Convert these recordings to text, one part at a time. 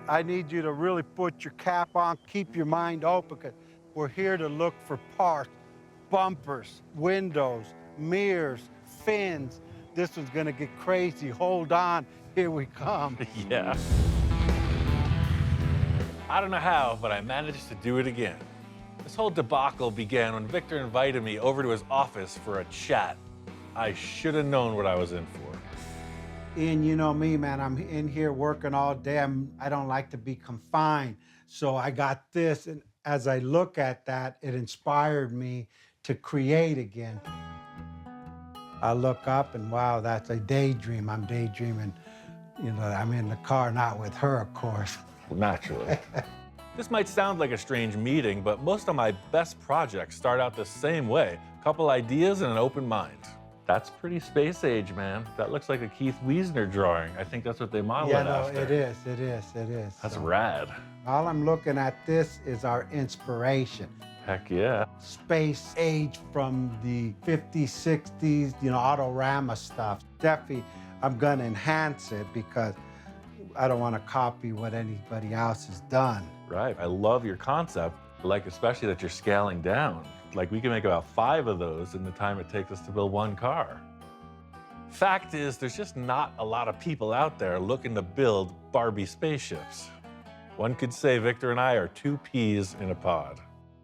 I need you to really put your cap on, keep your mind open, because we're here to look for parts, bumpers, windows, mirrors, fins. This one's gonna get crazy. Hold on, here we come. Yeah. I don't know how, but I managed to do it again. This whole debacle began when Victor invited me over to his office for a chat. I should have known what I was in for. Ian, you know me, man. I'm in here working all day. I don't like to be confined. So I got this, and as I look at that, it inspired me to create again. I look up and wow, that's a daydream. I'm daydreaming. You know, I'm in the car, not with her, of course. Naturally. This might sound like a strange meeting, but most of my best projects start out the same way. A couple ideas and an open mind. That's pretty space age, man. That looks like a Keith Wiesner drawing. I think that's what they modeled it after. Yeah, no, it is. That's rad. All I'm looking at this is our inspiration. Heck yeah. Space age from the 50s, 60s, you know, Autorama stuff. Definitely, I'm gonna enhance it because I don't want to copy what anybody else has done. Right, I love your concept. I like especially that you're scaling down. Like we can make about 5 of those in the time it takes us to build 1 car. Fact is, there's just not a lot of people out there looking to build Barbie spaceships. One could say Victor and I are 2 peas in a pod.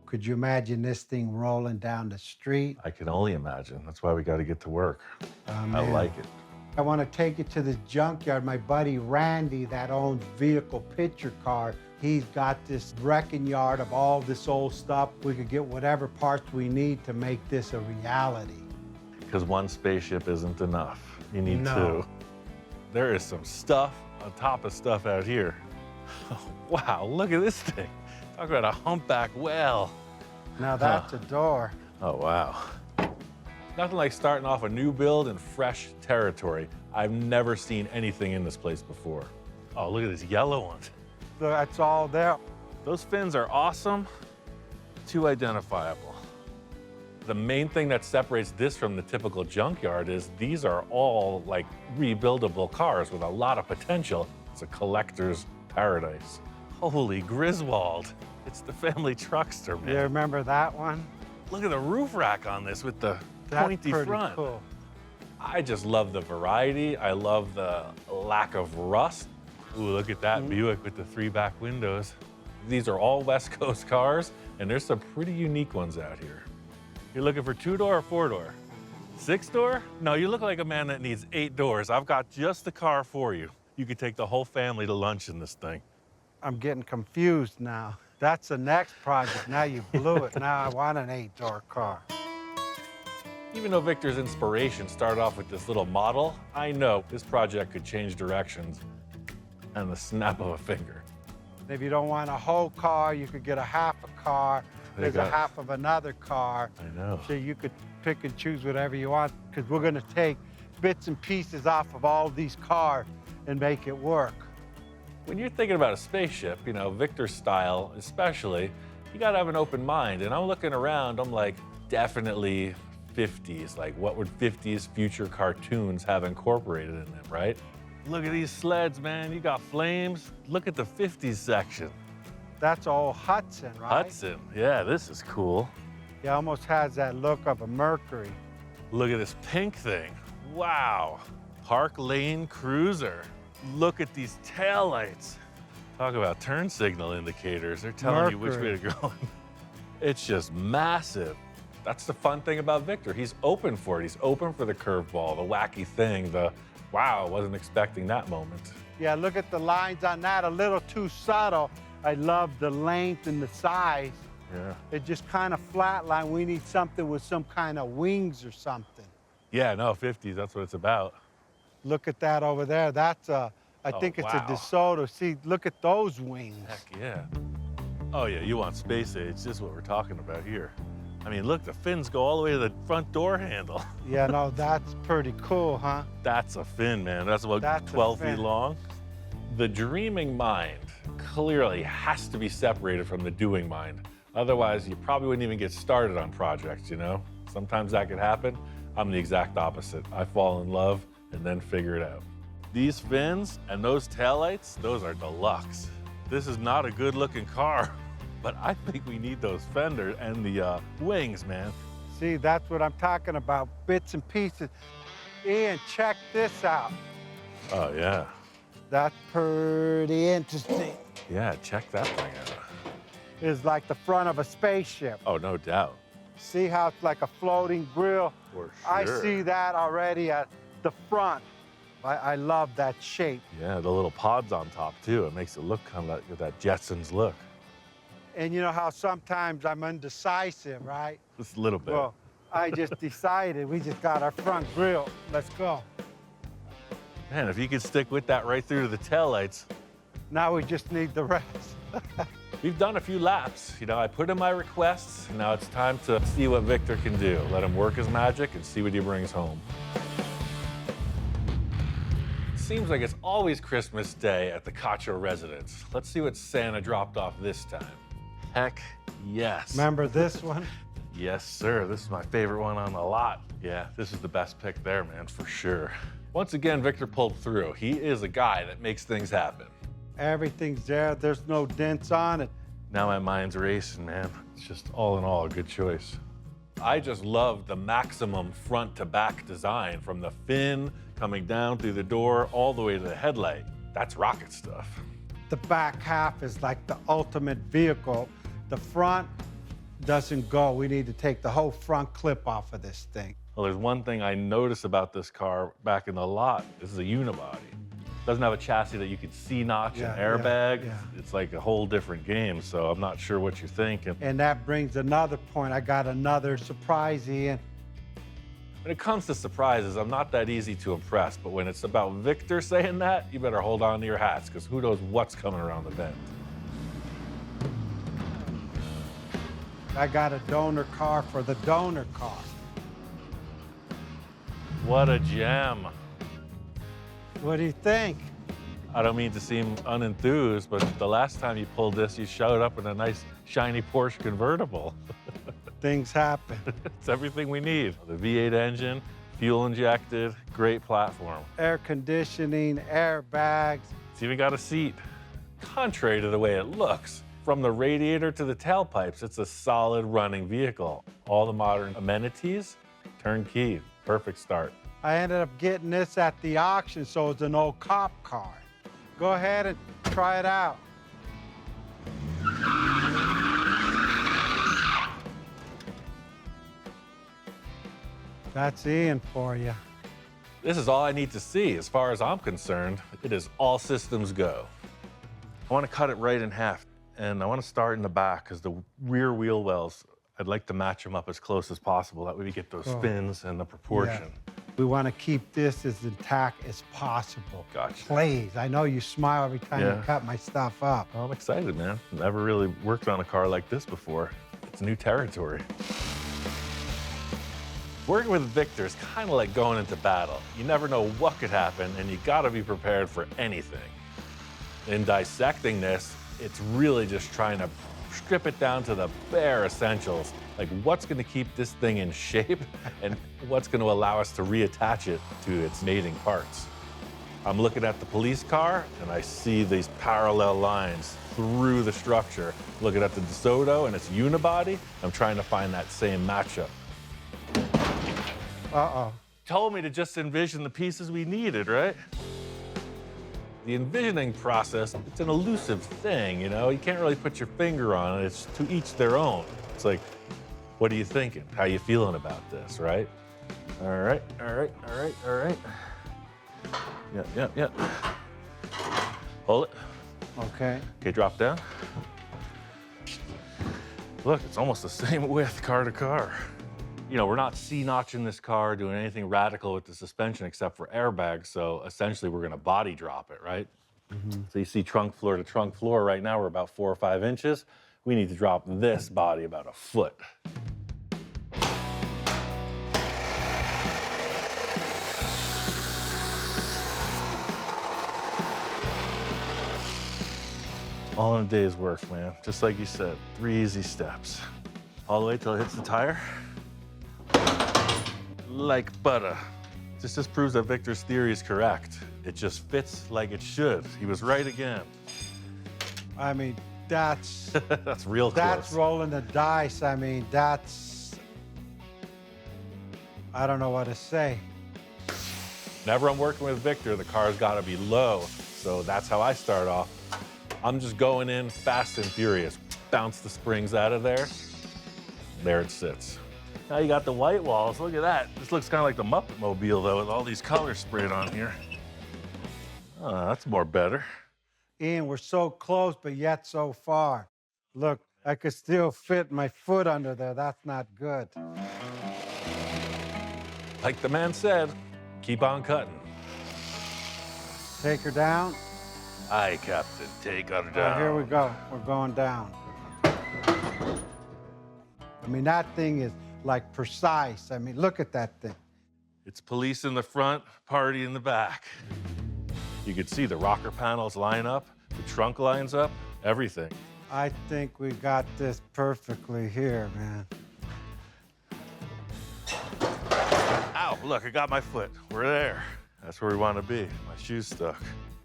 Could you imagine this thing rolling down the street? I can only imagine. That's why we got to get to work. I like it. I want to take it to the junkyard. My buddy Randy, that owns Vehicle Picture Car, he's got this wrecking yard of all this old stuff. We could get whatever parts we need to make this a reality. Because 1 spaceship isn't enough. You need 2. There is some stuff on top of stuff out here. Oh, wow, look at this thing. Talk about a humpback whale. Now that's a door. Oh, wow. Nothing like starting off a new build in fresh territory. I've never seen anything in this place before. Oh, look at this yellow one. That's all there. Those fins are awesome, too identifiable. The main thing that separates this from the typical junkyard is these are all like rebuildable cars with a lot of potential. It's a collector's paradise. Holy Griswold, it's the family truckster, man. You remember that one? Look at the roof rack on this with the pointy That's pretty front. cool. I just love the variety. I love the lack of rust. Ooh, look at that Buick with the 3 back windows. These are all West Coast cars, and there's some pretty unique ones out here. You're looking for 2-door or 4-door? 6-door? No, you look like a man that needs 8 doors. I've got just the car for you. You could take the whole family to lunch in this thing. I'm getting confused now. That's the next project. Now you blew it. Now I want an 8-door car. Even though Victor's inspiration started off with this little model, I know this project could change directions and the snap of a finger. If you don't want a whole car, you could get a half a car. There's a half of another car. I know. So you could pick and choose whatever you want, because we're gonna take bits and pieces off of all these cars and make it work. When you're thinking about a spaceship, you know, Victor's style especially, you gotta have an open mind. And I'm looking around, I'm like, definitely 50s. Like, what would 50s future cartoons have incorporated in them, right? Look at these sleds, man. You got flames. Look at the 50s section. That's all Hudson, right? Hudson. Yeah, this is cool. It almost has that look of a Mercury. Look at this pink thing. Wow. Park Lane Cruiser. Look at these taillights. Talk about turn signal indicators. They're telling you which way to go. It's just massive. That's the fun thing about Victor. He's open for it. He's open for the curveball, the wacky thing, the wow, wasn't expecting that moment. Yeah, look at the lines on that, a little too subtle. I love the length and the size. Yeah. It just kind of flatline. We need something with some kind of wings or something. Yeah, no, 50s, that's what it's about. Look at that over there. That's I think it's a DeSoto. See, look at those wings. Heck yeah. Oh yeah, you want space age. This is what we're talking about here. I mean, look, the fins go all the way to the front door handle. Yeah, no, that's pretty cool, huh? That's a fin, man. That's about 12 feet long. The dreaming mind clearly has to be separated from the doing mind. Otherwise, you probably wouldn't even get started on projects, you know? Sometimes that could happen. I'm the exact opposite. I fall in love and then figure it out. These fins and those taillights, those are deluxe. This is not a good looking car, but I think we need those fenders and the wings, man. See, that's what I'm talking about, bits and pieces. Ian, check this out. Oh, yeah. That's pretty interesting. Yeah, check that thing out. It's like the front of a spaceship. Oh, no doubt. See how it's like a floating grill? For I sure. see that already at the front. I love that shape. Yeah, the little pods on top, too. It makes it look kind of like that Jetsons look. And you know how sometimes I'm undecisive, right? Just a little bit. Well, I just decided we just got our front grill. Let's go. Man, if you could stick with that right through to the taillights. Now we just need the rest. We've done a few laps. You know, I put in my requests. Now it's time to see what Victor can do. Let him work his magic and see what he brings home. Seems like it's always Christmas Day at the Cacho residence. Let's see what Santa dropped off this time. Heck yes. Remember this one? Yes, sir. This is my favorite one on the lot. Yeah, this is the best pick there, man, for sure. Once again, Victor pulled through. He is a guy that makes things happen. Everything's there. There's no dents on it. Now my mind's racing, man. It's just all in all a good choice. I just love the maximum front to back design from the fin coming down through the door all the way to the headlight. That's rocket stuff. The back half is like the ultimate vehicle. The front doesn't go. We need to take the whole front clip off of this thing. Well, there's one thing I noticed about this car back in the lot. This is a unibody. Doesn't have a chassis that you can C-notch and airbag. yeah. It's like a whole different game, so I'm not sure what you're thinking. And that brings another point. I got another surprise, Ian. When it comes to surprises, I'm not that easy to impress, but when it's about Victor saying that, you better hold on to your hats, because who knows what's coming around the bend. I got a donor car for the donor car. What a gem. What do you think? I don't mean to seem unenthused, but the last time you pulled this, you showed up in a nice, shiny Porsche convertible. Things happen. It's everything we need. The V8 engine, fuel injected, great platform. Air conditioning, airbags. It's even got a seat. Contrary to the way it looks, from the radiator to the tailpipes, it's a solid running vehicle. All the modern amenities, turnkey, perfect start. I ended up getting this at the auction, so it's an old cop car. Go ahead and try it out. That's Ian for you. This is all I need to see. As far as I'm concerned, it is all systems go. I want to cut it right in half, and I want to start in the back because the rear wheel wells, I'd like to match them up as close as possible. That way we get those spins and the proportion. Yeah. We want to keep this as intact as possible. Gotcha. Please, I know you smile every time you cut my stuff up. Well, I'm excited, man. Never really worked on a car like this before. It's new territory. Working with Victor is kind of like going into battle. You never know what could happen, and you gotta be prepared for anything. In dissecting this, it's really just trying to strip it down to the bare essentials, like what's gonna keep this thing in shape and what's gonna allow us to reattach it to its mating parts. I'm looking at the police car, and I see these parallel lines through the structure. Looking at the DeSoto and its unibody, I'm trying to find that same matchup. Uh-oh. Told me to just envision the pieces we needed, right? The envisioning process, it's an elusive thing, you know? You can't really put your finger on it. It's to each their own. It's like, what are you thinking? How you feeling about this, right? All right, all right, all right, all right. Yeah. Hold it. Okay. Okay, drop down. Look, it's almost the same width car to car. You know, we're not C-notching this car, doing anything radical with the suspension except for airbags, so essentially we're gonna body drop it, right? So you see trunk floor to trunk floor right now, we're about 4 or 5 inches. We need to drop this body about 1 foot. All in a day's work, man. Just like you said, 3 easy steps. All the way till it hits the tire. Like butter. This just proves that Victor's theory is correct. It just fits like it should. He was right again. I mean, that's That's real that's close. rolling the dice. I mean, I don't know what to say. Whenever I'm working with Victor, the car's gotta be low. So that's how I start off. I'm just going in fast and furious. Bounce the springs out of there. There it sits. Now you got the white walls. Look at that. This looks kind of like the Muppet Mobile, though, with all these colors sprayed on here. Oh, that's more better. Ian, we're so close, but yet so far. Look, I could still fit my foot under there. That's not good. Like the man said, keep on cutting. Take her down. Aye, Captain, take her Oh, down. here we go. We're going down. I mean, that thing is like precise. I mean, look at that thing. It's police in the front, party in the back. You could see the rocker panels line up, the trunk lines up, everything. I think we got this perfectly here, man. Ow, look, I got my foot. We're there. That's where we want to be. My shoe's stuck.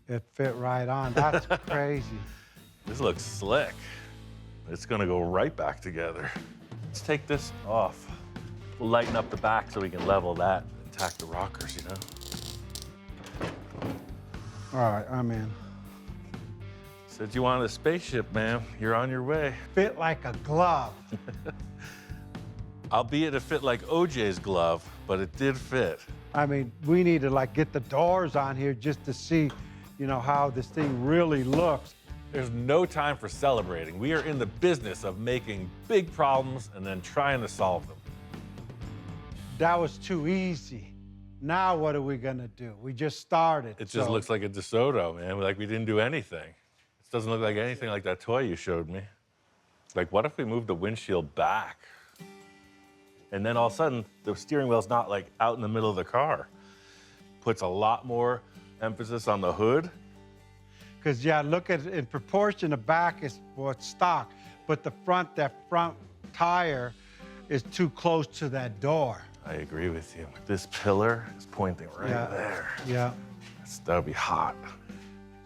It fit right on. That's crazy. This looks slick. It's gonna go right back together. Let's take this off. We'll lighten up the back so we can level that and tack the rockers, you know? All right, I'm in. Said you wanted a spaceship, man. You're on your way. Fit like a glove. Albeit it fit like OJ's glove, but it did fit. I mean, we need to like get the doors on here just to see, you know, how this thing really looks. There's no time for celebrating. We are in the business of making big problems and then trying to solve them. That was too easy. Now what are we gonna do? We just started. It just looks like a DeSoto, man. Like we didn't do anything. It doesn't look like anything like that toy you showed me. Like, what if we moved the windshield back? And then all of a sudden, the steering wheel's not like out in the middle of the car. Puts a lot more emphasis on the hood. Because yeah, look at it in proportion. The back is what's stock, but the front, that front tire, is too close to that door. I agree with you. This pillar is pointing right Yeah. there. Yeah. That would be hot.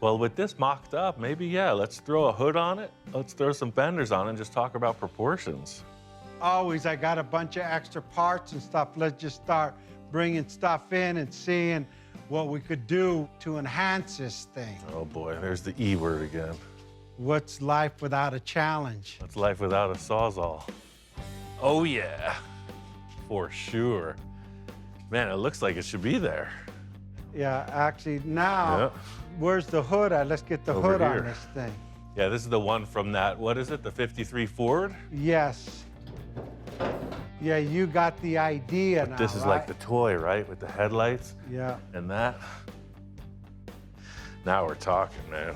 Well, with this mocked up, maybe, yeah, let's throw a hood on it. Let's throw some fenders on it and just talk about proportions. Always, I got a bunch of extra parts and stuff. Let's just start bringing stuff in and seeing what we could do to enhance this thing. Oh boy, there's the E word again. What's life without a challenge? That's life without a Sawzall. Oh yeah, for sure. Man, it looks like it should be there. Yeah, actually now, Yeah. where's the hood at? Let's get the Over hood here. on this thing. Yeah, this is the one from that, what is it, the 53 Ford? Yes. Yeah, you got the idea now, This is like the toy, right, with the headlights Yeah. and that. Now we're talking, man.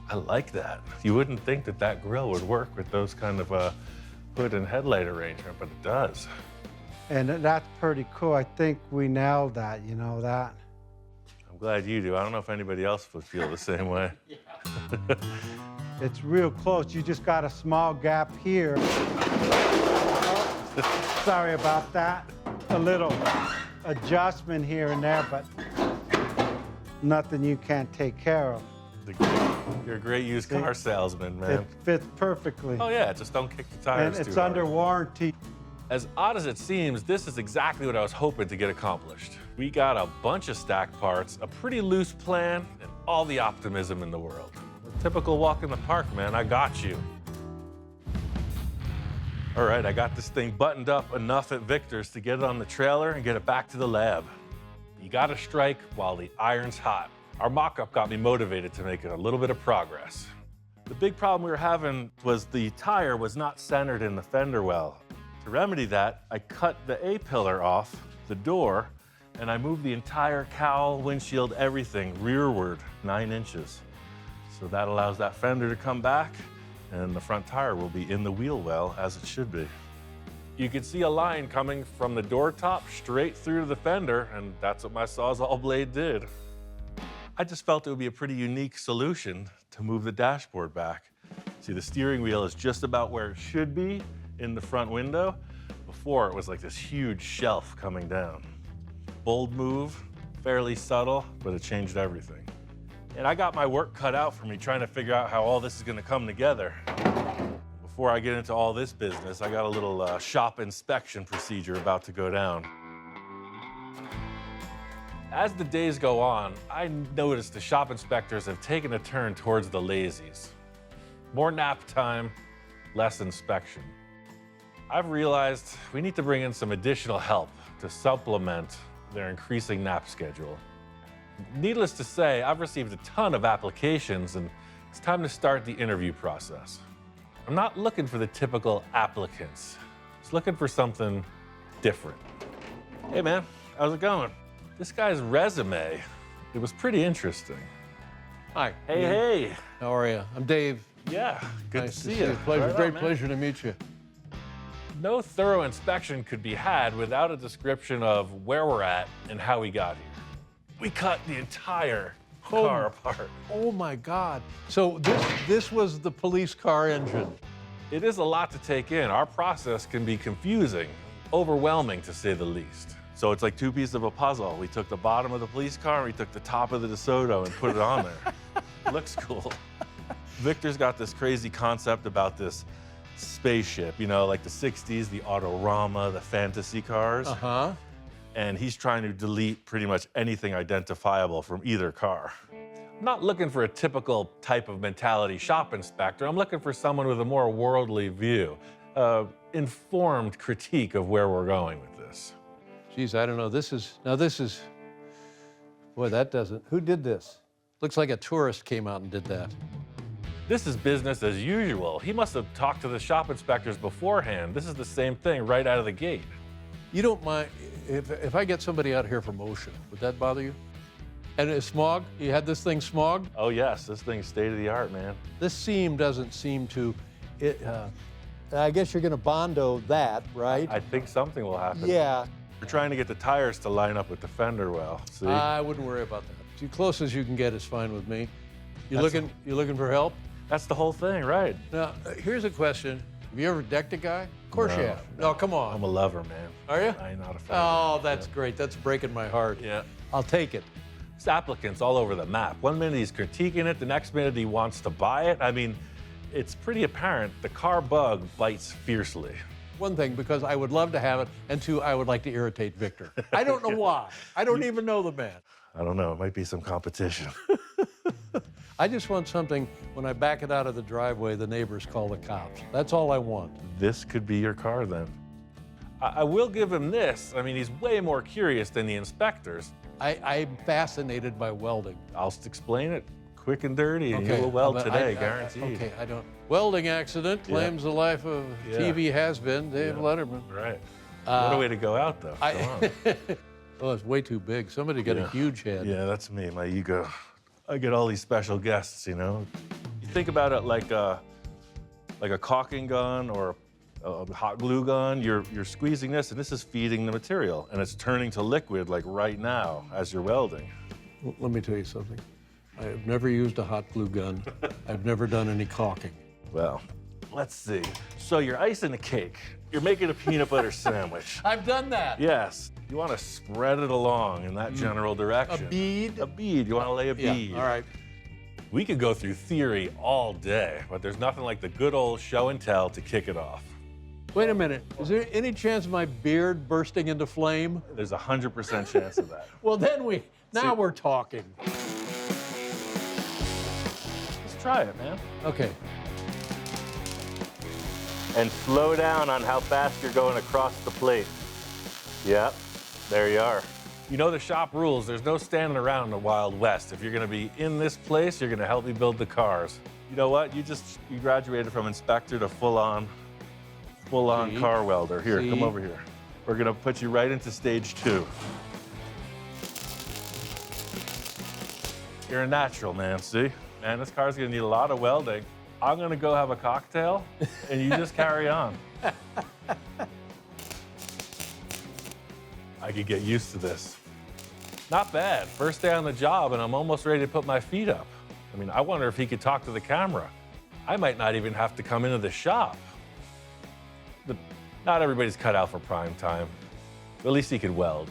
I like that. You wouldn't think that that grill would work with those kind of hood and headlight arrangement, but it does. And that's pretty cool. I think we nailed that, you know that? I'm glad you do. I don't know if anybody else would feel the same way. It's real close. You just got a small gap here. Oh, sorry about that. A little adjustment here and there, but nothing you can't take care of. You're a great used car salesman, man. It fits perfectly. Oh yeah, just don't kick the And tires it's too hard. under warranty. As odd as it seems, this is exactly what I was hoping to get accomplished. We got a bunch of stacked parts, a pretty loose plan, and all the optimism in the world. A typical walk in the park, man. I got you. All right, I got this thing buttoned up enough at Victor's to get it on the trailer and get it back to the lab. You gotta strike while the iron's hot. Our mock-up got me motivated to make a little bit of progress. The big problem we were having was the tire was not centered in the fender well. To remedy that, I cut the A-pillar off the door and I moved the entire cowl, windshield, everything rearward 9 inches. So that allows that fender to come back and the front tire will be in the wheel well as it should be. You can see a line coming from the door top straight through to the fender, and that's what my Sawzall blade did. I just felt it would be a pretty unique solution to move the dashboard back. See, the steering wheel is just about where it should be in the front window. Before, it was like this huge shelf coming down. Bold move, fairly subtle, but it changed everything. And I got my work cut out for me trying to figure out how all this is gonna come together. Before I get into all this business, I got a little shop inspection procedure about to go down. As the days go on, I noticed the shop inspectors have taken a turn towards the lazies. More nap time, less inspection. I've realized we need to bring in some additional help to supplement their increasing nap schedule. Needless to say, I've received a ton of applications, and it's time to start the interview process. I'm not looking for the typical applicants. Just looking for something different. Hey man, how's it going? This guy's resume, it was pretty interesting. Hi. Hey, Ian. hey. How are you? I'm Dave. Yeah, good Nice to see you. Pleasure, Right great on, man. pleasure to meet you. No thorough inspection could be had without a description of where we're at and how we got here. We cut the entire car apart. Oh my God. So this was the police car engine. It is a lot to take in. Our process can be confusing, overwhelming to say the least. So it's like two pieces of a puzzle. We took the bottom of the police car and we took the top of the DeSoto and put it on there. Looks cool. Victor's got this crazy concept about this spaceship, you know, like the 60s, the Autorama, the fantasy cars. Uh-huh. And he's trying to delete pretty much anything identifiable from either car. I'm not looking for a typical type of mentality shop inspector. I'm looking for someone with a more worldly view, informed critique of where we're going with this. Geez, I don't know. This is, boy, that doesn't, who did this? Looks like a tourist came out and did that. This is business as usual. He must have talked to the shop inspectors beforehand. This is the same thing right out of the gate. You don't mind, if I get somebody out here from OSHA, would that bother you? And it's smog? You had this thing smogged? Oh yes, this thing's state of the art, man. This seam doesn't seem to, I guess you're gonna Bondo that, right? I think something will happen. Yeah. We're trying to get the tires to line up with the fender well. See? I wouldn't worry about that. As close as you can get is fine with me. You That's looking for help? That's the whole thing, right? Now, here's a question. Have you ever decked a guy? Of course you have. No, come on. I'm a lover, man. Are you? I ain't not a fan. Oh, that's great. That's breaking my heart. Yeah. I'll take it. There's applicants all over the map. One minute he's critiquing it, the next minute he wants to buy it. I mean, it's pretty apparent the car bug bites fiercely. One thing, because I would love to have it, and two, I would like to irritate Victor. I don't know why. I don't even know the man. I don't know, it might be some competition. I just want something, when I back it out of the driveway, the neighbors call the cops. That's all I want. This could be your car then. I will give him this. I mean, he's way more curious than the inspectors. I'm fascinated by welding. I'll just explain it quick and dirty, and you will weld today, guaranteed. Okay, I don't. Welding accident claims the life of TV has-been Dave Letterman. Right. What a way to go out, though. Come on. Oh, it's way too big. Somebody got a huge head. Yeah, that's me, my ego. I get all these special guests, you know? You think about it like a caulking gun or a hot glue gun. You're squeezing this, and this is feeding the material, and it's turning to liquid like right now as you're welding. Let me tell you something. I have never used a hot glue gun. I've never done any caulking. Well, let's see. So you're icing the cake. You're making a peanut butter sandwich. I've done that. Yes. You want to spread it along in that general direction. A bead? A bead. You want to lay a bead. Yeah, all right. We could go through theory all day, but there's nothing like the good old show and tell to kick it off. Wait a minute. Is there any chance of my beard bursting into flame? There's a 100% chance of that. Well, then we're talking. Let's try it, man. Okay. And slow down on how fast you're going across the plate. Yep, there you are. You know the shop rules. There's no standing around in the Wild West. If you're gonna be in this place, you're gonna help me build the cars. You know what? You graduated from inspector to full-on car welder. Here, come over here. We're gonna put you right into stage 2. You're a natural, man, see? Man, this car's gonna need a lot of welding. I'm gonna go have a cocktail, and you just carry on. I could get used to this. Not bad. First day on the job, and I'm almost ready to put my feet up. I mean, I wonder if he could talk to the camera. I might not even have to come into the shop. But not everybody's cut out for prime time. At least he could weld.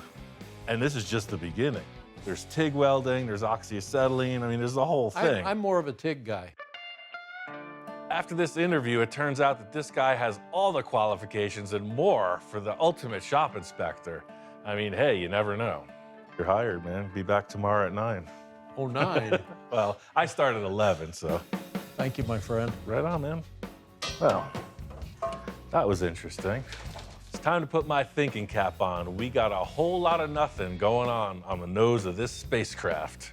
And this is just the beginning. There's TIG welding, there's oxyacetylene. I mean, there's the whole thing. I'm more of a TIG guy. After this interview, it turns out that this guy has all the qualifications and more for the ultimate shop inspector. I mean, hey, you never know. You're hired, man. Be back tomorrow at 9. Oh, 9. Well, I start at 11, so. Thank you, my friend. Right on, man. Well, that was interesting. It's time to put my thinking cap on. We got a whole lot of nothing going on the nose of this spacecraft.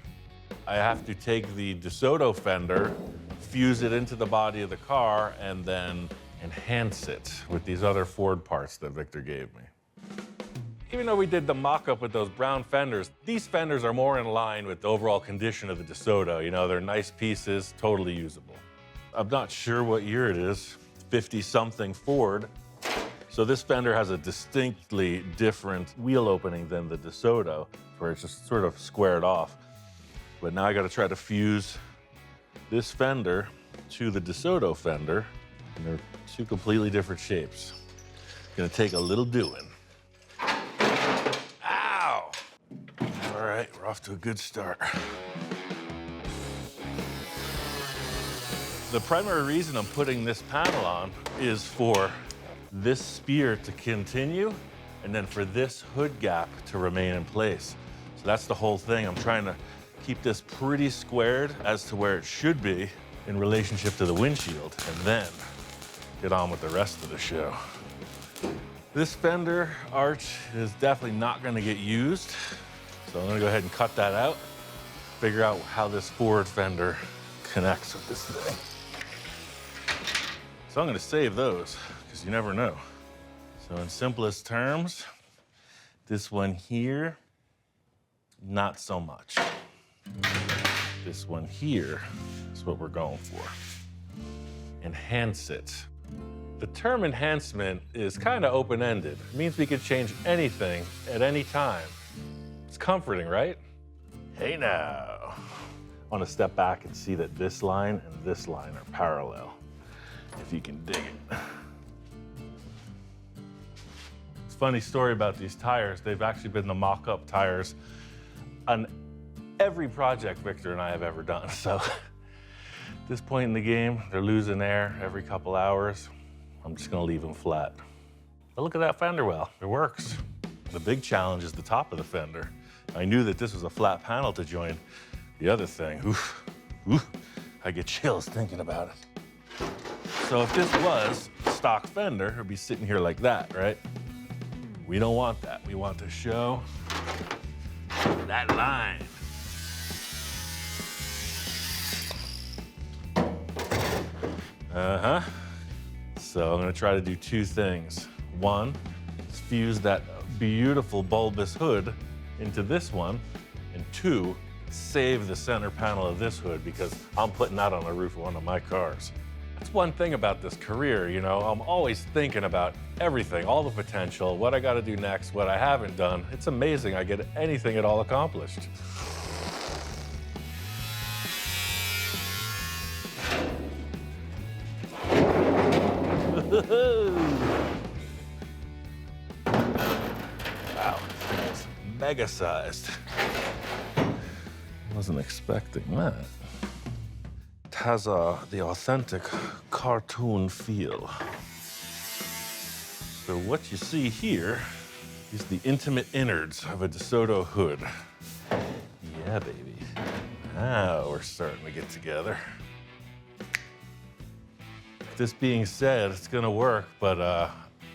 I have to take the DeSoto fender, fuse it into the body of the car, and then enhance it with these other Ford parts that Victor gave me. Even though we did the mock-up with those brown fenders, these fenders are more in line with the overall condition of the DeSoto. You know, they're nice pieces, totally usable. I'm not sure what year it is, 50-something Ford. So this fender has a distinctly different wheel opening than the DeSoto, where it's just sort of squared off. But now I gotta try to fuse this fender to the DeSoto fender, and they're two completely different shapes. Gonna take a little doing. Ow! All right, we're off to a good start. The primary reason I'm putting this panel on is for this spear to continue, and then for this hood gap to remain in place. So that's the whole thing. I'm trying to keep this pretty squared as to where it should be in relationship to the windshield, and then get on with the rest of the show. This fender arch is definitely not gonna get used, so I'm gonna go ahead and cut that out, figure out how this Ford fender connects with this thing. So I'm gonna save those, because you never know. So in simplest terms, this one here, not so much. This one here is what we're going for. Enhance it. The term enhancement is kind of open-ended. It means we could change anything at any time. It's comforting, right? Hey now. I want to step back and see that this line and this line are parallel, if you can dig it. It's a funny story about these tires. They've actually been the mock-up tires on every project Victor and I have ever done. So at this point in the game, they're losing air every couple hours. I'm just gonna leave them flat. But look at that fender well, it works. The big challenge is the top of the fender. I knew that this was a flat panel to join the other thing. Oof, oof, I get chills thinking about it. So if this was a stock fender, it would be sitting here like that, right? We don't want that. We want to show that line. Uh-huh. So I'm gonna try to do two things. One, is fuse that beautiful bulbous hood into this one, and two, save the center panel of this hood because I'm putting that on the roof of one of my cars. That's one thing about this career, you know, I'm always thinking about everything, all the potential, what I gotta do next, what I haven't done. It's amazing I get anything at all accomplished. Wow, it's mega sized. Wasn't expecting that. It has the authentic cartoon feel. So what you see here is the intimate innards of a DeSoto hood. Yeah, baby. Now we're starting to get together. This being said, it's gonna work, but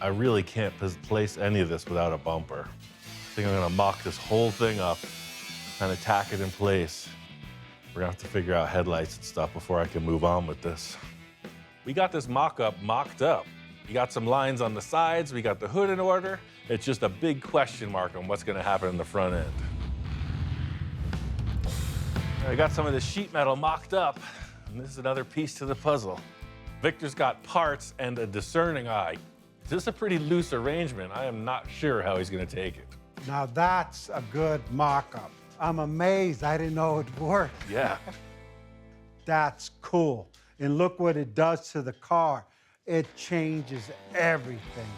I really can't place any of this without a bumper. I think I'm gonna mock this whole thing up, kind of tack it in place. We're gonna have to figure out headlights and stuff before I can move on with this. We got this mock-up mocked up. We got some lines on the sides, we got the hood in order. It's just a big question mark on what's gonna happen in the front end. I got some of this sheet metal mocked up, and this is another piece to the puzzle. Victor's got parts and a discerning eye. This is a pretty loose arrangement. I am not sure how he's gonna take it. Now that's a good mock-up. I'm amazed. I didn't know it worked. Yeah. That's cool. And look what it does to the car. It changes everything.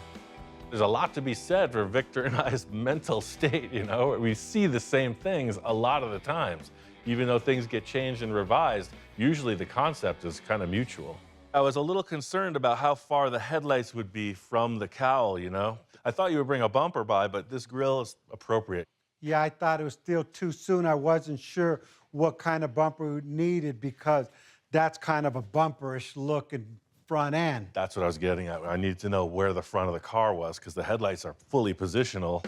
There's a lot to be said for Victor and I's mental state, you know? We see the same things a lot of the times. Even though things get changed and revised, usually the concept is kind of mutual. I was a little concerned about how far the headlights would be from the cowl, you know? I thought you would bring a bumper by, but this grille is appropriate. Yeah, I thought it was still too soon. I wasn't sure what kind of bumper we needed because that's kind of a bumperish looking front end. That's what I was getting at. I needed to know where the front of the car was because the headlights are fully positional.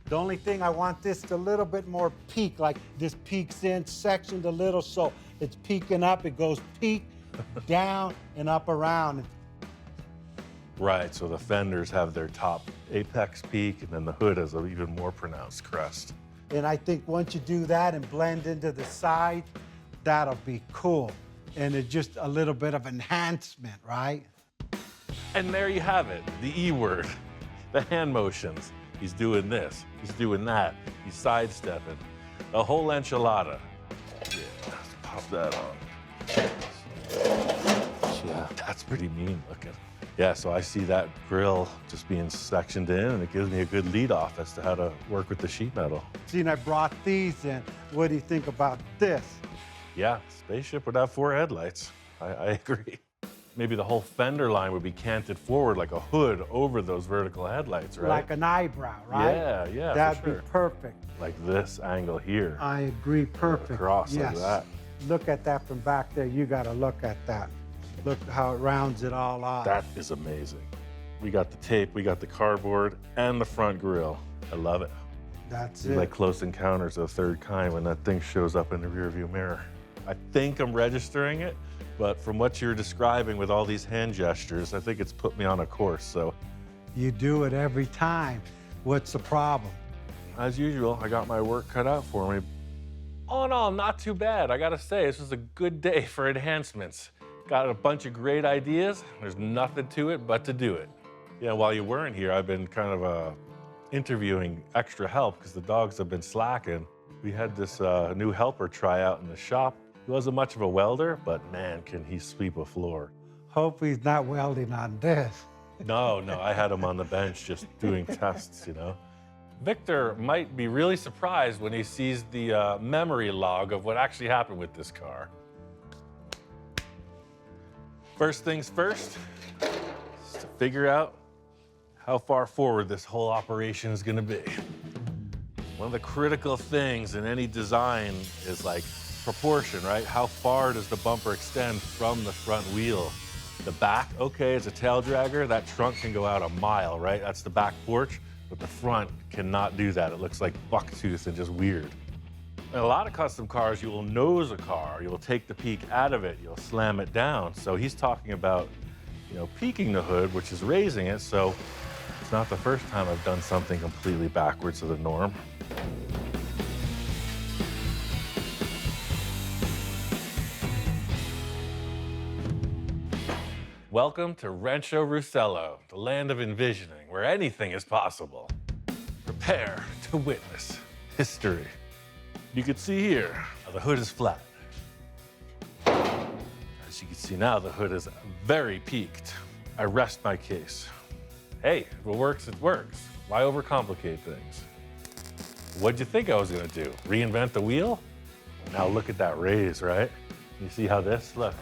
The only thing I want this a little bit more peak, like this peaks in, sectioned a little, so it's peaking up. It goes peak, down, and up around. Right, so the fenders have their top apex peak, and then the hood has an even more pronounced crest. And I think once you do that and blend into the side, that'll be cool. And it's just a little bit of enhancement, right? And there you have it, the E word, the hand motions. He's doing this, he's doing that, he's sidestepping. The whole enchilada. Yeah, let's pop that on. Yeah, that's pretty mean looking. Yeah, so I see that grill just being sectioned in, and it gives me a good lead off as to how to work with the sheet metal. Seeing I brought these in, what do you think about this? Yeah, spaceship would have 4 headlights. I agree. Maybe the whole fender line would be canted forward like a hood over those vertical headlights, right? Like an eyebrow, right? Yeah, That'd for sure. be perfect. Like this angle here. I agree, perfect. Across yes. like that. Look at that from back there. You got to look at that. Look how it rounds it all off. That is amazing. We got the tape, we got the cardboard, and the front grille. I love it. That's It's it. like Close Encounters of the Third Kind when that thing shows up in the rearview mirror. I think I'm registering it, but from what you're describing with all these hand gestures, I think it's put me on a course, so. You do it every time. What's the problem? As usual, I got my work cut out for me. All in all, not too bad. I gotta say, this was a good day for enhancements. Got a bunch of great ideas. There's nothing to it but to do it. Yeah, while you weren't here, I've been kind of interviewing extra help because the dogs have been slacking. We had this new helper try out in the shop. He wasn't much of a welder, but man, can he sweep a floor. Hope he's not welding on this. No, I had him on the bench just doing tests, you know. Victor might be really surprised when he sees the memory log of what actually happened with this car. First things first, is to figure out how far forward this whole operation is gonna be. One of the critical things in any design is like proportion, right? How far does the bumper extend from the front wheel? The back, okay, is a tail dragger. That trunk can go out a mile, right? That's the back porch, but the front cannot do that. It looks like bucktooth and just weird. In a lot of custom cars, you will nose a car. You will take the peak out of it. You'll slam it down. So he's talking about, you know, peaking the hood, which is raising it. So it's not the first time I've done something completely backwards to the norm. Welcome to Rancho Russello, the land of envisioning, where anything is possible. Prepare to witness history. You can see here, the hood is flat. As you can see now, the hood is very peaked. I rest my case. Hey, if it works, it works. Why overcomplicate things? What'd you think I was gonna do? Reinvent the wheel? Now look at that raise, right? You see how this, look.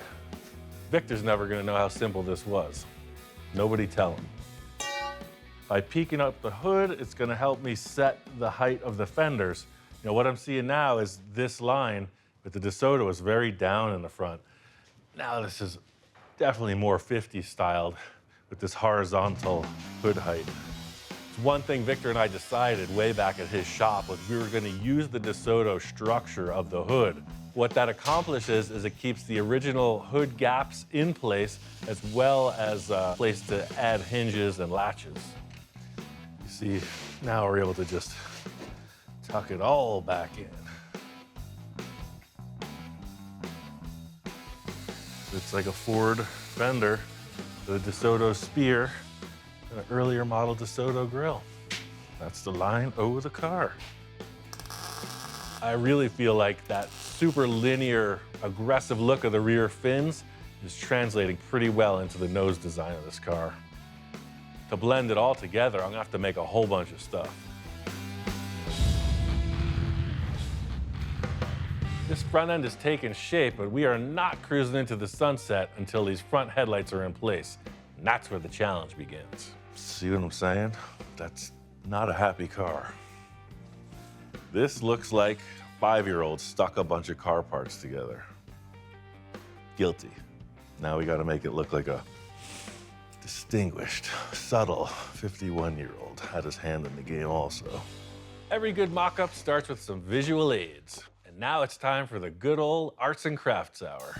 Victor's never gonna know how simple this was. Nobody tell him. By peaking up the hood, it's gonna help me set the height of the fenders. You know, what I'm seeing now is this line with the DeSoto is very down in the front. Now this is definitely more 50s styled with this horizontal hood height. It's one thing Victor and I decided way back at his shop was we were gonna use the DeSoto structure of the hood. What that accomplishes is it keeps the original hood gaps in place as well as a place to add hinges and latches. You see, now we're able to just tuck it all back in. It's like a Ford fender, the DeSoto Spear, and an earlier model DeSoto grill. That's the line over the car. I really feel like that super linear, aggressive look of the rear fins is translating pretty well into the nose design of this car. To blend it all together, I'm gonna have to make a whole bunch of stuff. This front end is taking shape, but we are not cruising into the sunset until these front headlights are in place. And that's where the challenge begins. See what I'm saying? That's not a happy car. This looks like 5-year-olds stuck a bunch of car parts together. Guilty. Now we gotta make it look like a distinguished, subtle 51-year-old. Had his hand in the game also. Every good mock-up starts with some visual aids. And now it's time for the good old arts and crafts hour.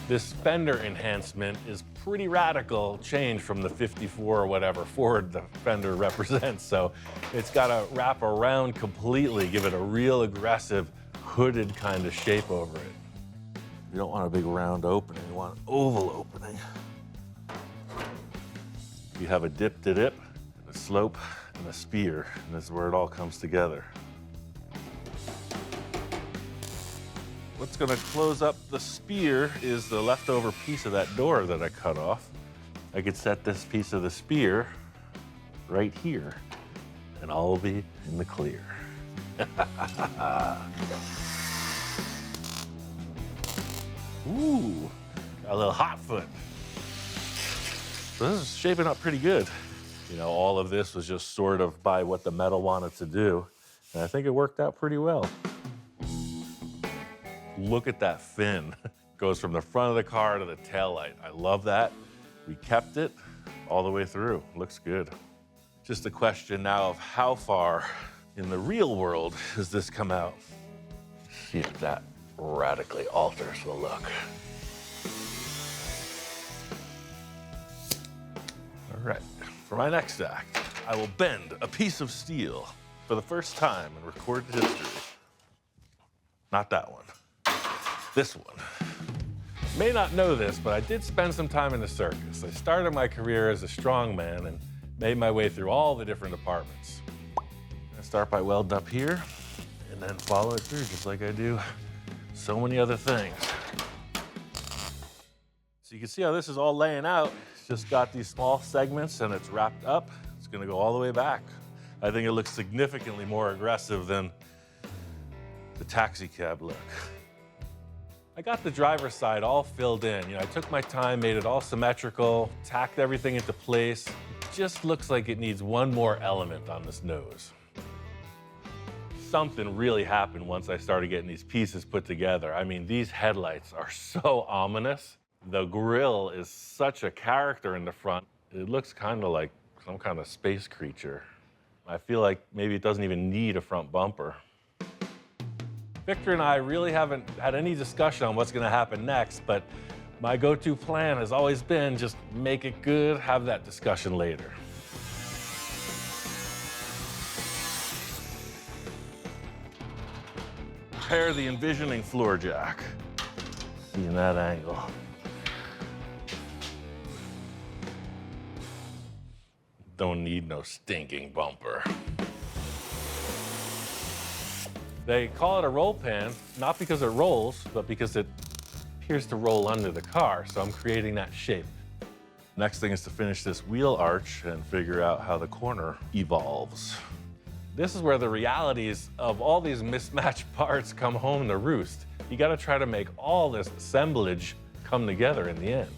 This fender enhancement is pretty radical change from the 54 or whatever Ford the fender represents. So it's got to wrap around completely, give it a real aggressive hooded kind of shape over it. You don't want a big round opening, you want an oval opening. You have a dip to dip, a slope, and a spear, and this is where it all comes together. What's gonna close up the spear is the leftover piece of that door that I cut off. I could set this piece of the spear right here, and I'll be in the clear. Ooh, got a little hot foot. So this is shaping up pretty good. You know, all of this was just sort of by what the metal wanted to do, and I think it worked out pretty well. Look at that fin. Goes from the front of the car to the taillight. I love that. We kept it all the way through. Looks good. Just a question now of how far in the real world does this come out? See if that radically alters the look. All right, for my next act, I will bend a piece of steel for the first time in recorded history. Not that one. This one. May not know this, but I did spend some time in the circus. I started my career as a strongman and made my way through all the different departments. I start by welding up here and then follow it through just like I do so many other things. So you can see how this is all laying out. It's just got these small segments and it's wrapped up. It's gonna go all the way back. I think it looks significantly more aggressive than the taxi cab look. I got the driver's side all filled in. You know, I took my time, made it all symmetrical, tacked everything into place. It just looks like it needs one more element on this nose. Something really happened once I started getting these pieces put together. I mean, these headlights are so ominous. The grille is such a character in the front. It looks kind of like some kind of space creature. I feel like maybe it doesn't even need a front bumper. Victor and I really haven't had any discussion on what's gonna happen next, but my go-to plan has always been just make it good, have that discussion later. Prepare the envisioning floor jack. See in that angle. Don't need no stinking bumper. They call it a roll pan, not because it rolls, but because it appears to roll under the car, so I'm creating that shape. Next thing is to finish this wheel arch and figure out how the corner evolves. This is where the realities of all these mismatched parts come home to roost. You gotta try to make all this assemblage come together in the end.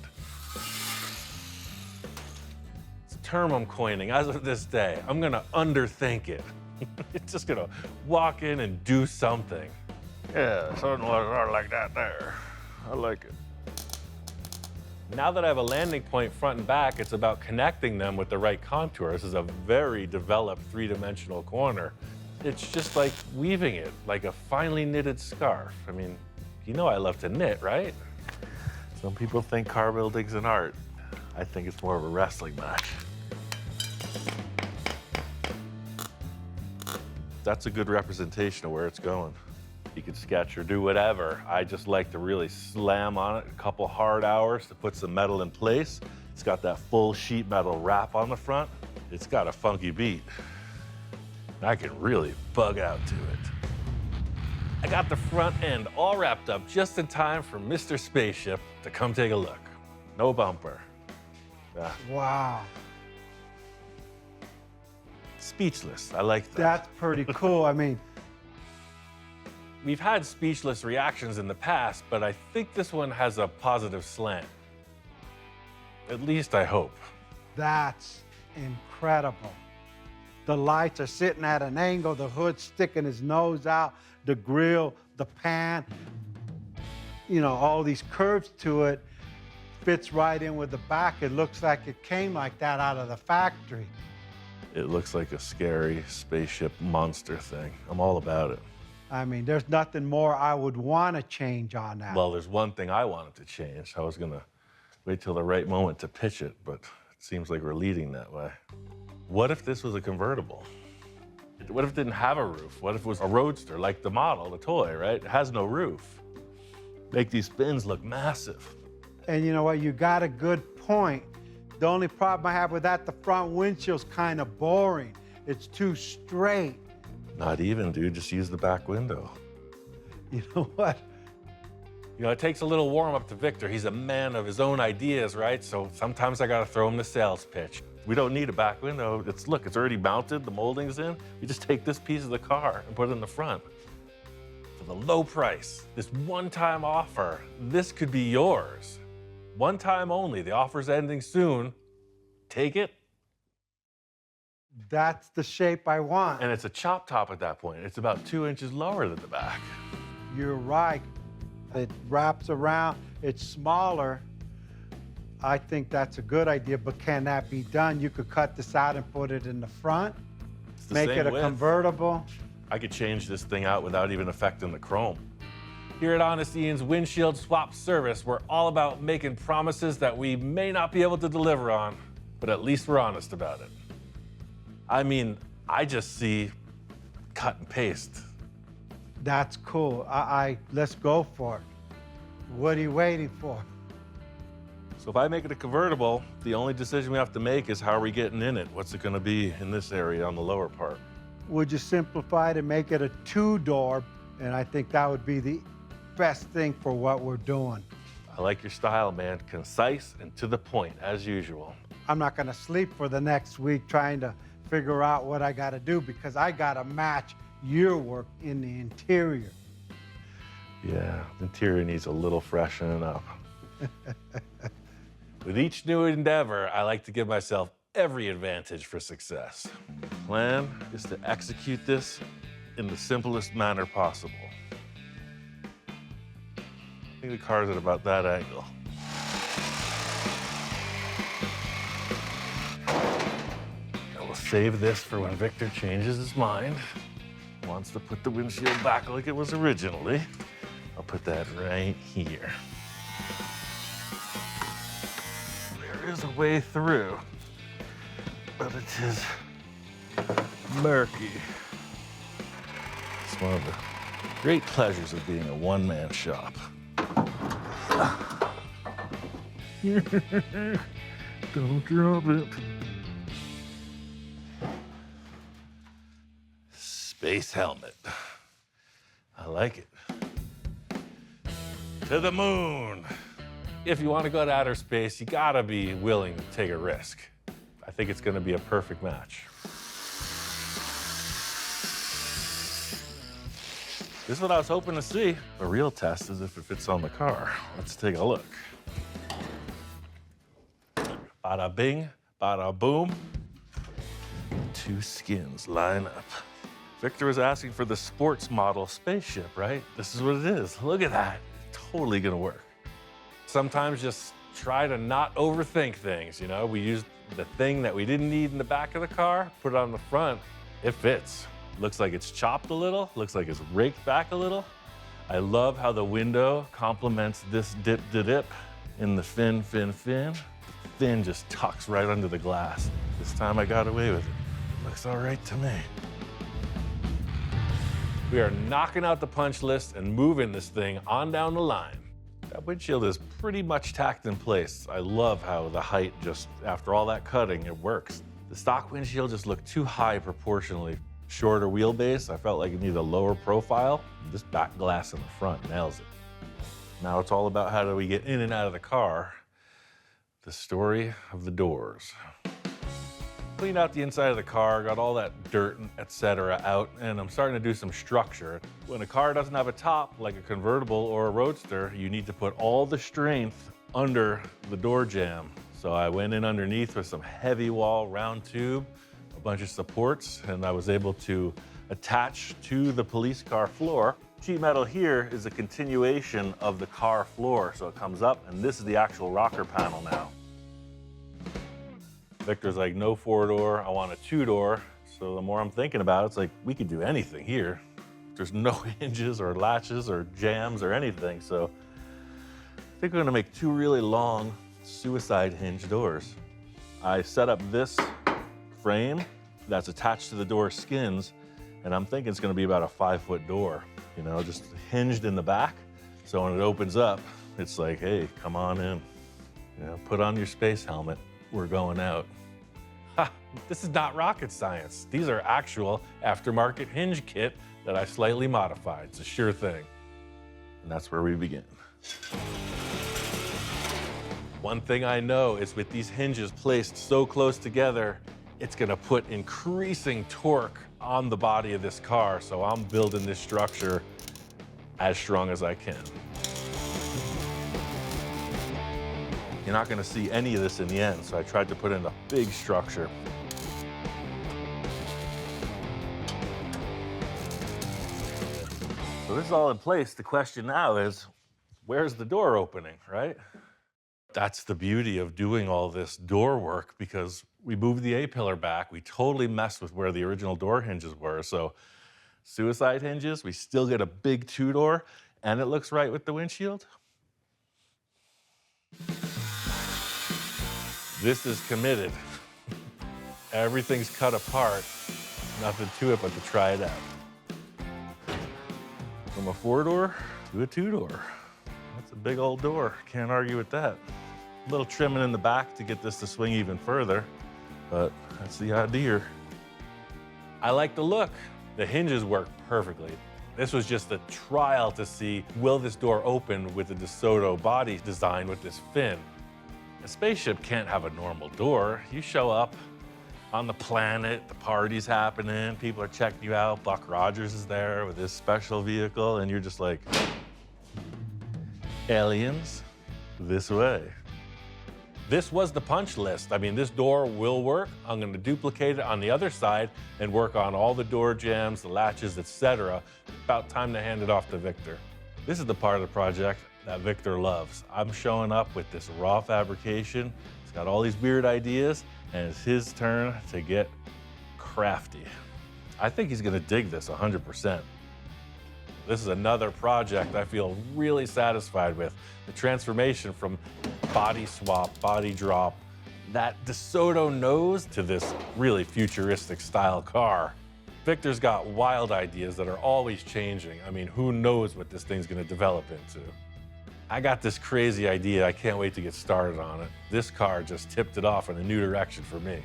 It's a term I'm coining as of this day. I'm gonna underthink it. It's just gonna walk in and do something. Yeah, something like that there. I like it. Now that I have a landing point front and back, it's about connecting them with the right contour. This is a very developed three-dimensional corner. It's just like weaving it, like a finely knitted scarf. I mean, you know I love to knit, right? Some people think car building's an art. I think it's more of a wrestling match. That's a good representation of where it's going. You can sketch or do whatever. I just like to really slam on it a couple hard hours to put some metal in place. It's got that full sheet metal wrap on the front. It's got a funky beat. I can really bug out to it. I got the front end all wrapped up just in time for Mr. Spaceship to come take a look. No bumper. Yeah. Wow. Speechless. I like that. That's pretty cool. I mean, We've had speechless reactions in the past, but I think this one has a positive slant. At least I hope. that's incredible. The lights are sitting at an angle, the hood's sticking his nose out, the grill, the pan, you know, all these curves to it, fits right in with the back. It looks like it came like that out of the factory. It looks like a scary spaceship monster thing. I'm all about it. I mean, there's nothing more I would want to change on that. Well, there's one thing I wanted to change. I was gonna wait till the right moment to pitch it, but it seems like we're leading that way. What if this was a convertible? What if it didn't have a roof? What if it was a roadster, like the model, the toy, right? It has no roof. Make these bins look massive. And you know what? You got a good point. The only problem I have with that, the front windshield's kind of boring. It's too straight. Not even, dude, just use the back window. You know what? You know, it takes a little warm up to Victor. He's a man of his own ideas, right? So sometimes I gotta throw him the sales pitch. We don't need a back window. Look, it's already mounted, the molding's in. We just take this piece of the car and put it in the front. For the low price, this one-time offer, this could be yours. One time only, the offer's ending soon. Take it. That's the shape I want. And it's a chop top at that point. It's about 2 inches lower than the back. You're right. It wraps around, it's smaller. I think that's a good idea, but can that be done? You could cut this out and put it in the front, It's the make same it a width. convertible. I could change this thing out without even affecting the chrome. Here at Honest Ian's Windshield Swap Service, we're all about making promises that we may not be able to deliver on, but at least we're honest about it. I mean, I just see cut and paste. That's cool. Let's go for it. What are you waiting for? So if I make it a convertible, the only decision we have to make is how are we getting in it? What's it gonna be in this area on the lower part? Would you simplify it and make it a two-door? And I think that would be the best thing for what we're doing. I like your style, man. Concise and to the point, as usual. I'm not gonna sleep for the next week trying to figure out what I gotta do because I gotta match your work in the interior. Yeah, the interior needs a little freshening up. With each new endeavor, I like to give myself every advantage for success. Plan is to execute this in the simplest manner possible. I think the car's at about that angle. I will save this for when Victor changes his mind. Wants to put the windshield back like it was originally. I'll put that right here. There is a way through, but it is murky. It's one of the great pleasures of being a one-man shop. Don't drop it. Space helmet. I like it. To the moon. If you want to go to outer space, you gotta be willing to take a risk. I think it's gonna be a perfect match. This is what I was hoping to see. The real test is if it fits on the car. Let's take a look. Bada bing, bada boom. Two skins line up. Victor was asking for the sports model spaceship, right? This is what it is. Look at that. Totally gonna work. Sometimes just try to not overthink things, you know? We used the thing that we didn't need in the back of the car, put it on the front, it fits. Looks like it's chopped a little, looks like it's raked back a little. I love how the window complements this dip in the fin. The fin just tucks right under the glass. This time I got away with it. Looks all right to me. We are knocking out the punch list and moving this thing on down the line. That windshield is pretty much tacked in place. I love how the height just, after all that cutting, it works. The stock windshield just looked too high proportionally. Shorter wheelbase, I felt like it needed a lower profile. This back glass in the front nails it. Now it's all about how do we get in and out of the car the story of the doors. Cleaned out the inside of the car, got all that dirt, etc. out, and I'm starting to do some structure. When a car doesn't have a top, like a convertible or a roadster, you need to put all the strength under the door jamb. So I went in underneath with some heavy wall round tube, a bunch of supports, and I was able to attach to the police car floor. Sheet metal here is a continuation of the car floor, so it comes up, and this is the actual rocker panel now. Victor's like, no 4-door, I want a 2-door. So the more I'm thinking about it, it's like, we could do anything here. There's no hinges or latches or jams or anything. So I think we're gonna make 2 really long suicide hinge doors. I set up this frame that's attached to the door skins, and I'm thinking it's gonna be about a 5-foot door, you know, just hinged in the back. So when it opens up, it's like, hey, come on in. You know, put on your space helmet. We're going out. Ha, this is not rocket science. These are actual aftermarket hinge kit that I slightly modified. It's a sure thing. And that's where we begin. One thing I know is with these hinges placed so close together, it's gonna put increasing torque on the body of this car. So I'm building this structure as strong as I can. You're not gonna see any of this in the end, so I tried to put in a big structure. So this is all in place. The question now is, where's the door opening, right? That's the beauty of doing all this door work, because we moved the A-pillar back. We totally messed with where the original door hinges were. So suicide hinges, we still get a big 2-door, and it looks right with the windshield. This is committed. Everything's cut apart. Nothing to it but to try it out. From a 4-door to a 2-door. That's a big old door. Can't argue with that. A little trimming in the back to get this to swing even further, but that's the idea. I like the look. The hinges work perfectly. This was just a trial to see, will this door open with the DeSoto body design with this fin? A spaceship can't have a normal door. You show up on the planet, the party's happening, people are checking you out, Buck Rogers is there with his special vehicle, and you're just like, aliens, this way. This was the punch list. I mean, this door will work. I'm gonna duplicate it on the other side and work on all the door jambs, the latches, etc. About time to hand it off to Victor. This is the part of the project that Victor loves. I'm showing up with this raw fabrication. He's got all these weird ideas, and it's his turn to get crafty. I think he's gonna dig this 100%. This is another project I feel really satisfied with. The transformation from body swap, body drop, that DeSoto nose to this really futuristic style car. Victor's got wild ideas that are always changing. I mean, who knows what this thing's gonna develop into. I got this crazy idea. I can't wait to get started on it. This car just tipped it off in a new direction for me.